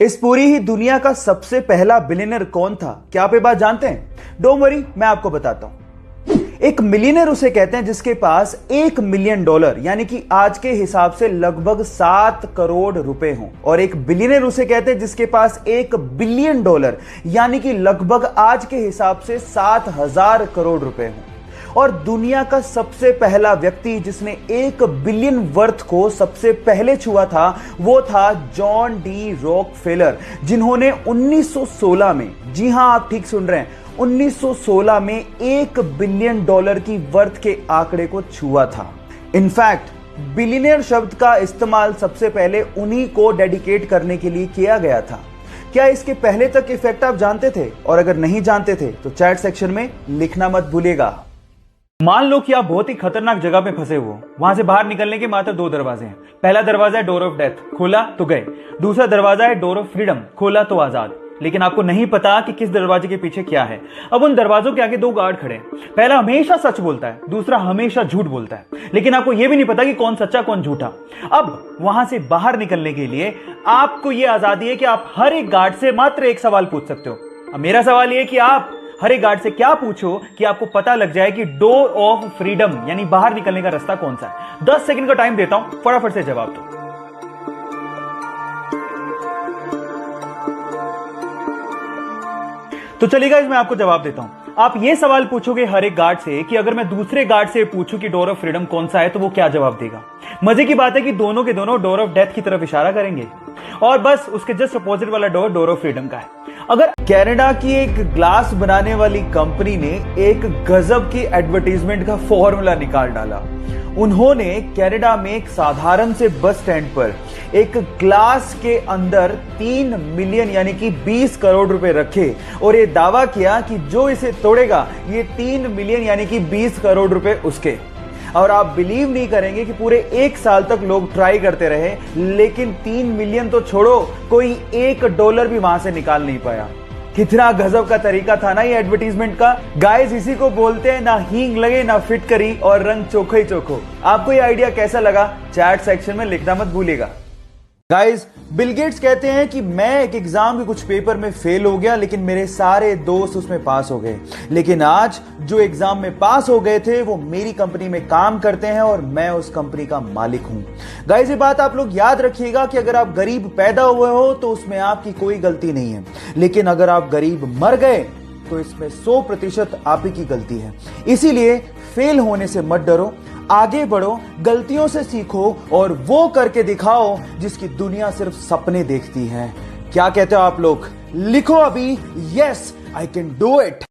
इस पूरी ही दुनिया का सबसे पहला बिलियनर कौन था? क्या आप ये बात जानते हैं? डोंट वरी, मैं आपको बताता हूं। एक मिलियनर उसे कहते हैं जिसके पास $1 मिलियन यानी कि आज के हिसाब से लगभग 7 करोड़ रुपए हों, और एक बिलियनर उसे कहते हैं जिसके पास $1 बिलियन यानी कि लगभग आज के हिसाब से 7,000 करोड़ रुपए हों। और दुनिया का सबसे पहला व्यक्ति जिसने 1 बिलियन वर्थ को सबसे पहले छुआ था वो था जॉन डी रॉकफेलर, जिन्होंने 1916 में, जी हां आप ठीक सुन रहे हैं, 1916 में $1 बिलियन की वर्थ के आंकड़े को छुआ था। इनफैक्ट बिलियनियर शब्द का इस्तेमाल सबसे पहले उन्हीं को डेडिकेट करने के लिए किया गया था। क्या इसके पहले तक इफेक्ट आप जानते थे? और अगर नहीं जानते थे तो चैट सेक्शन में लिखना मत भूलिएगा। मान लो कि आप बहुत ही खतरनाक जगह पे फंसे हुए, वहां से बाहर निकलने के मात्र 2 दरवाजे हैं। पहला दरवाजा है डोर ऑफ डेथ, खोला तो गए। दूसरा दरवाजा है डोर ऑफ फ्रीडम, खोला तो आजाद। लेकिन आपको नहीं पता कि किस दरवाजे के पीछे क्या है। अब उन दरवाजों के आगे 2 गार्ड खड़े हैं। पहला हमेशा सच बोलता है, दूसरा हमेशा झूठ बोलता है, लेकिन आपको यह भी नहीं पता कि कौन सच्चा कौन झूठा। अब वहां से बाहर निकलने के लिए आपको यह आजादी है कि आप हर एक गार्ड से मात्र एक सवाल पूछ सकते हो। अब मेरा सवाल यह कि आप हर एक गार्ड से क्या पूछो कि आपको पता लग जाए कि डोर ऑफ फ्रीडम यानी बाहर निकलने का रास्ता कौन सा है। 10 सेकंड का टाइम देता हूं, फटाफट से जवाब दो। तो चलिए गाइस, मैं आपको जवाब देता हूं। आप ये सवाल पूछोगे हर एक गार्ड से कि अगर मैं दूसरे गार्ड से पूछूं कि डोर ऑफ फ्रीडम कौन सा है तो वो क्या जवाब देगा। मजे की बात है कि दोनों के दोनों डोर ऑफ डेथ की तरफ इशारा करेंगे, और बस उसके जस्ट अपोजिट वाला डोर डोर ऑफ फ्रीडम का है। अगर कनाडा की एक ग्लास बनाने वाली कंपनी ने एक गजब की एडवर्टाइजमेंट का फॉर्मूला निकाल डाला। उन्होंने कनाडा में एक साधारण से बस स्टैंड पर एक ग्लास के अंदर 3 मिलियन यानी कि 20 करोड़ रुपए रखे, और ये दावा किया कि जो इसे तोड़ेगा ये 3 मिलियन यानी कि 20 करोड़ रुपए उसके। और आप बिलीव नहीं करेंगे कि पूरे 1 साल तक लोग ट्राई करते रहे, लेकिन 3 मिलियन तो छोड़ो, कोई $1 भी वहां से निकाल नहीं पाया। कितना गजब का तरीका था ना ये एडवर्टीजमेंट का। गाइस, इसी को बोलते हैं ना हींग लगे ना फिटकरी और रंग चोखो ही चोखो। आपको ये आइडिया कैसा लगा चैट सेक्शन में लिखना मत भूलिएगा। गाइस, बिल गेट्स कहते हैं कि मैं एक एग्जाम के कुछ पेपर में फेल हो गया, लेकिन मेरे सारे दोस्त उसमें पास हो गए। लेकिन आज जो एग्जाम में पास हो गए थे वो मेरी कंपनी में काम करते हैं और मैं उस कंपनी का मालिक हूं। गाइस, ये बात आप लोग याद रखिएगा कि अगर आप गरीब पैदा हुए हो तो उसमें आपकी कोई गलती नहीं है, लेकिन अगर आप गरीब मर गए तो इसमें 100% आप ही की गलती है। इसीलिए फेल होने से मत डरो, आगे बढ़ो, गलतियों से सीखो और वो करके दिखाओ जिसकी दुनिया सिर्फ सपने देखती है। क्या कहते हो आप लोग? लिखो अभी, yes I can do it.